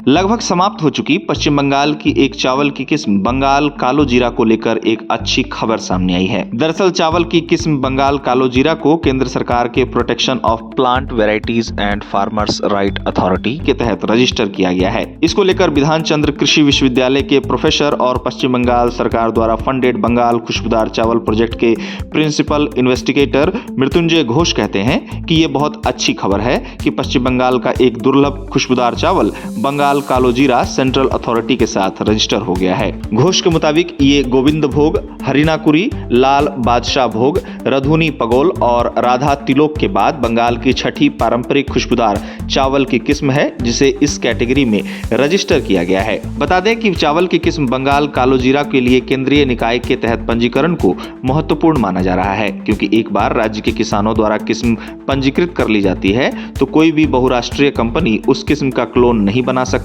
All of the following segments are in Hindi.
लगभग समाप्त हो चुकी पश्चिम बंगाल की एक चावल की किस्म बंगाल कालो जीरा को लेकर एक अच्छी खबर सामने आई है। दरअसल चावल की किस्म बंगाल कालो जीरा को केंद्र सरकार के protection of plant varieties and farmers right authority के तहत रजिस्टर किया गया है। इसको लेकर विधान चंद्र कृषि विश्वविद्यालय के प्रोफेसर और पश्चिम बंगाल सरकार द्वारा फंडेड बंगाल खुशबूदार चावल प्रोजेक्ट के प्रिंसिपल इन्वेस्टिगेटर मृत्युंजय घोष कहते हैं कि ये बहुत अच्छी खबर है कि पश्चिम बंगाल का एक दुर्लभ खुशबूदार चावल बंगाल कालो जीरा सेंट्रल अथॉरिटी के साथ रजिस्टर हो गया है। घोष के मुताबिक ये गोविंद भोग, हरिनाकुरी, लाल बादशाह भोग, रधुनी पगोल और राधा तिलोक के बाद बंगाल की छठी पारंपरिक खुशबूदार चावल की किस्म है जिसे इस कैटेगरी में रजिस्टर किया गया है। बता दें कि चावल की किस्म बंगाल कालो जीरा के लिए केंद्रीय निकाय के तहत पंजीकरण को महत्वपूर्ण माना जा रहा है, क्योंकि एक बार राज्य के किसानों द्वारा किस्म पंजीकृत कर ली जाती है तो कोई भी बहुराष्ट्रीय कंपनी उस किस्म का क्लोन नहीं बना सकती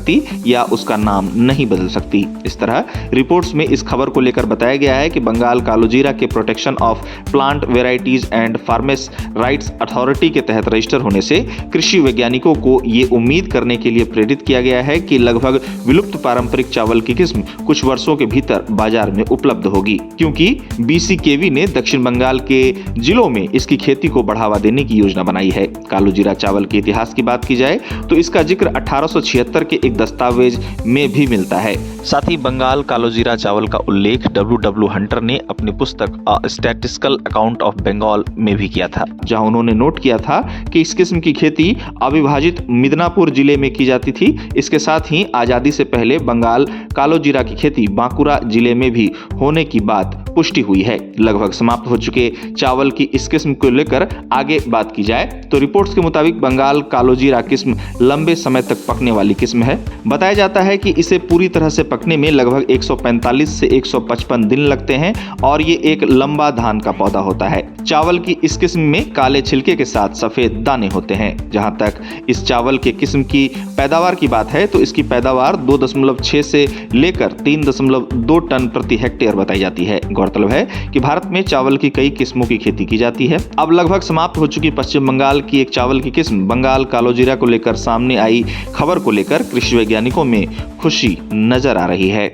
या उसका नाम नहीं बदल सकती। इस तरह रिपोर्ट्स में इस खबर को लेकर बताया गया है कि बंगाल कालो जीरा के protection of plant varieties and farmers rights authority के तहत रजिस्टर होने से कृषि वैज्ञानिकों को ये उम्मीद करने के लिए प्रेरित किया गया है कि लगभग विलुप्त पारंपरिक चावल की किस्म कुछ वर्षों के भीतर बाजार में उपलब्ध होगी, क्योंकि बीसीकेवी ने दक्षिण बंगाल के जिलों में इसकी खेती को बढ़ावा देने की योजना बनाई है। कालो जीरा चावल के इतिहास की बात की जाए तो इसका जिक्र 1876 के एक दस्तावेज में भी मिलता है। साथ ही बंगाल कालो जीरा चावल का उल्लेख W. हंटर ने अपनी पुस्तक a statistical account of Bengal में भी किया था, जहां उन्होंने नोट किया था कि इस किस्म की खेती अविभाजित मिदनापुर जिले में की जाती थी। इसके साथ ही आजादी से पहले बंगाल कालो जीरा की खेती बांकुरा जिले में भी होने की बात पुष्टि हुई है। लगभग समाप्त हो चुके चावल की इस किस्म को लेकर आगे बात की जाए तो रिपोर्ट्स के मुताबिक बंगाल कालो जीरा किस्म लंबे समय तक पकने वाली किस्म है। बताया जाता है कि इसे पूरी तरह से पकने में लगभग 145 से 155 दिन लगते हैं और ये एक लंबा धान का पौधा होता है। चावल की इस किस्म में काले छिलके के साथ सफेद दाने होते हैं। जहां तक इस चावल के किस्म की पैदावार की बात है तो इसकी पैदावार 2.6 से लेकर 3.2 टन प्रति हेक्टेयर बताई जाती है। गौरतलब है कि भारत में चावल की कई किस्मों की खेती की जाती है। अब लगभग समाप्त हो चुकी पश्चिम बंगाल की एक चावल की किस्म बंगाल कालो जीरा को लेकर सामने आई खबर को लेकर कृषि वैज्ञानिकों में खुशी नजर आ रही है।